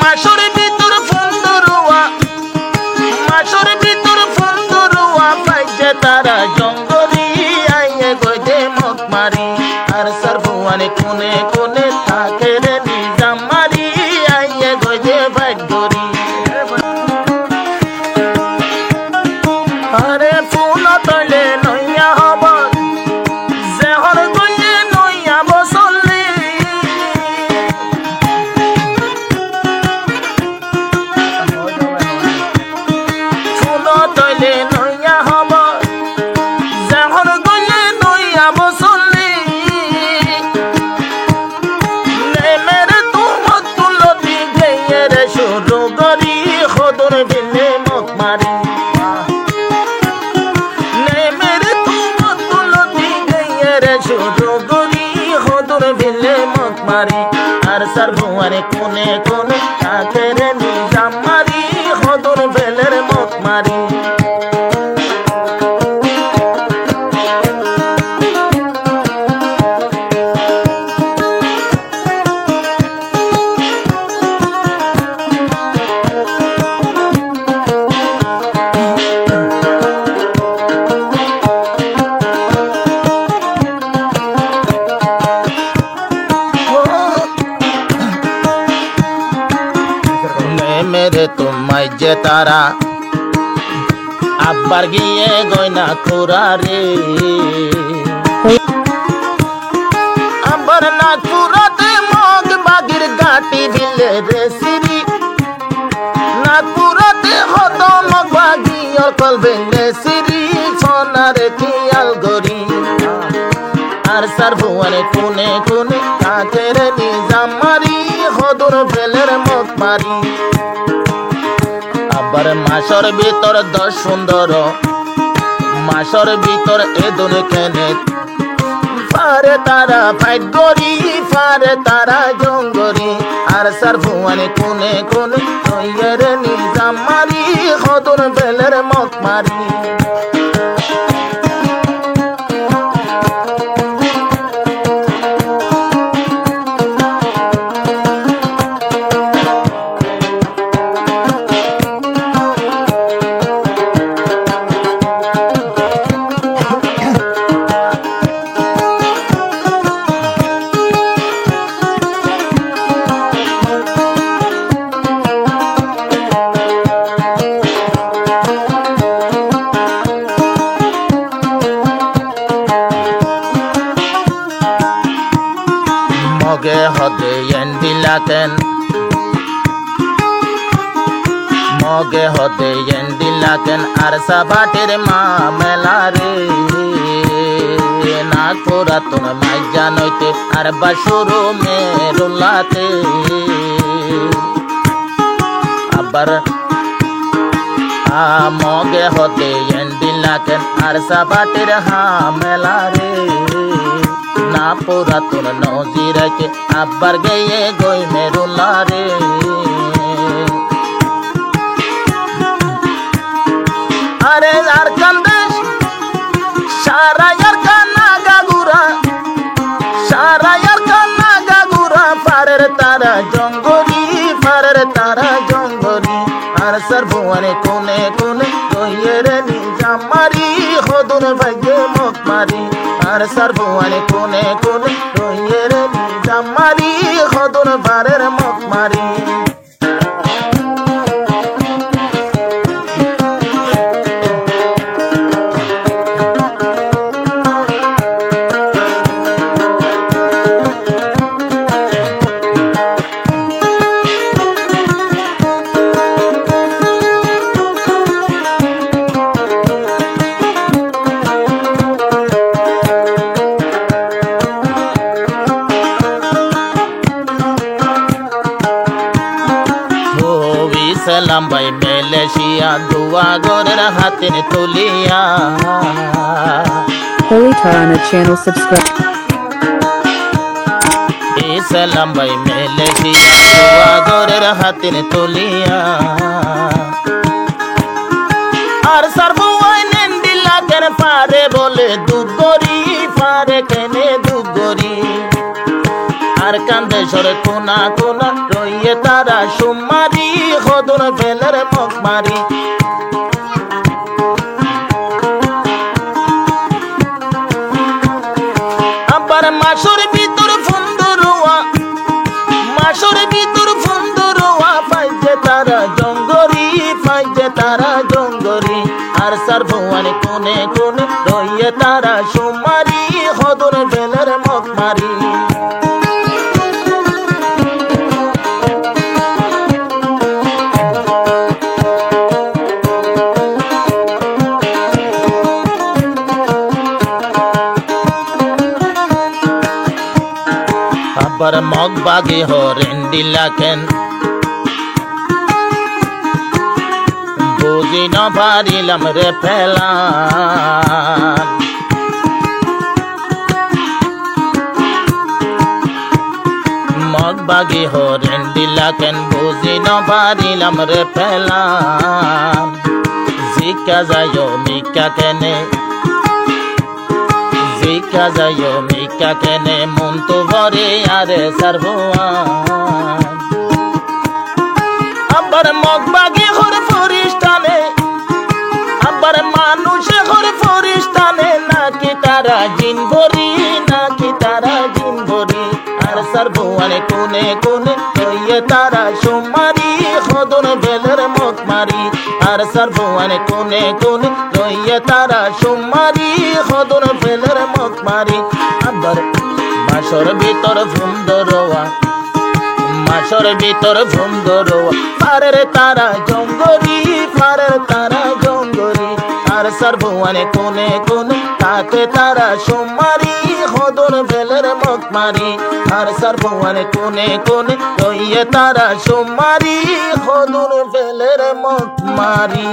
মাসর ভিতর ফুন্দরুয়া মাসর ভিতর ফুন্দরুয়া পাইছে তারা জঙ্গলি আইয়ে গইতে মত মারি আর সারফুয়ানে কোনে কোনে থাকে রে নিজাম মারি আইয়ে গইতে বাইট ধরি আরে ফুল তলে নইয়া হব জেহর গইলে নইয়া বসলি ফুল তলে নইয়া হব জেহর গইলে নইয়া বসলি নেমেরে তোমার তুলতি গেয়ের শুরু করি খদর দিলে মত মারি শুরু করি খদর দিলে মত মারি আর সারফুয়ানে কোনে কোনে থাকে রে নিজাম মারি খদর বেলের মত মারি মেরে তোমায় যে তারা আব্বার গিয়ে গয়না খোরা রে আব্বার না খোরাতে মগ বাগির গাটি ভিলে রে সিরি না খোরাতে হত মগ বাগি অকল ভিলে সিরি সোনারে খেয়াল গরি আর সারফুয়ানে কোনে কোনে থাকে রে নিজাম মারি খদর বেলের মত মারি আবার মাসর ভিতর দশ সুন্দর মাসর ভিতর এদনে কেনে ফারে তারা ফাইট গরি ফারে তারা জঙ্গরি আর সারফুয়ানে কোনে কোনে তৈয়ের নিজাম মারি খদর বেলের মত মারি মগে হতে এন্ডিলাকেন মগে হতে এন্ডিলাকেন আর সাবাটের মা মেলা রে না তোরা তোর মাই জানইতে আর বাসুরো মেরুলাতে আবার মগে হতে এন্ডিলাকেন আর সাবাটের হা মেলা রে না পোরা তোর নজিরাকে আব্বার গেয়ে গই মেরুলা রে আরে আর কান্দেশ সারা আর কান্না গাগুরা সারা আর কান্না গাগুরা পারের তারা জঙ্গলি পারের তারা জঙ্গলি আর সারফুয়ানে কোনে কোনে গইয়ের নিজাম মারি খদর ভাগ্যে মত মারি আর সারফুয়ানে কোনে কোনে গইয়ের নিজাম মারি খদর বারের মত মারি সালাম ভাই মালয়েশিয়া দুয়া গোরের হাতে তুলিয়া Holy Tarana channel subscribe. সালাম ভাই মালয়েশিয়া দুয়া গোরের হাতে তুলিয়া আর সারফুয়ান দিলা কেন পারে বলে দুগরি পারে কেনে দুগরি আর কান্দে সরে কোনা কোনা রইয়া থাকে তারা সুমারি খদুন ফেলের মুখ মারি আবার মাসুর ভিতর ফুন্দরুয়া মাসুর ভিতর ফুন্দরুয়া ফাইজে তারা জঙ্গরি ফাইজে তারা জঙ্গরি আর সার ভুয়ানে কোনে কোনে রইয়ে তারা সুমারি খদুন ফেলের মুখ মারি আবার মগ বাগে হরেন্ডি লাখেন বুঝি ন পারিলাম রে ফেলা মগ বাগে হরেন্ডি লাখেন বুঝি ন পারিলাম রে ফেলা জিকা যায় মিকা কেনে জিকা যায় মিকা কেনে মন তো ভরে আরে সারভুয়ান আবার মগ বাগে হর ফরিস্তানে আবার মানুষে হর ফরিস্তানে নাকি তারা জিন ভরি নাকি তারা জিন ভরি আর সারভুয়ানে কোনে কোনে রইয়ে তারা সুমারি খদুন ফেলের মুখ মারি আর সারভুয়ানে কোনে কোনে রইয়ে তারা সুমারি খদুন ফেলের মুখ মারি আবার মাসর ভিতর ফুন্দরোয়া মাসর ভিতর ফুন্দরোয়া পারের তারা জঙ্গরি পারের তারা জঙ্গরি আর সারভুয়ানে কোনে কোনে থাকে তারা সুমারি খদুন ফেলের মুখ মারি আর সারভুয়ানে কোনে কোনে রইয়ে তারা সুমারি খদুন ফেলের মুখ মারি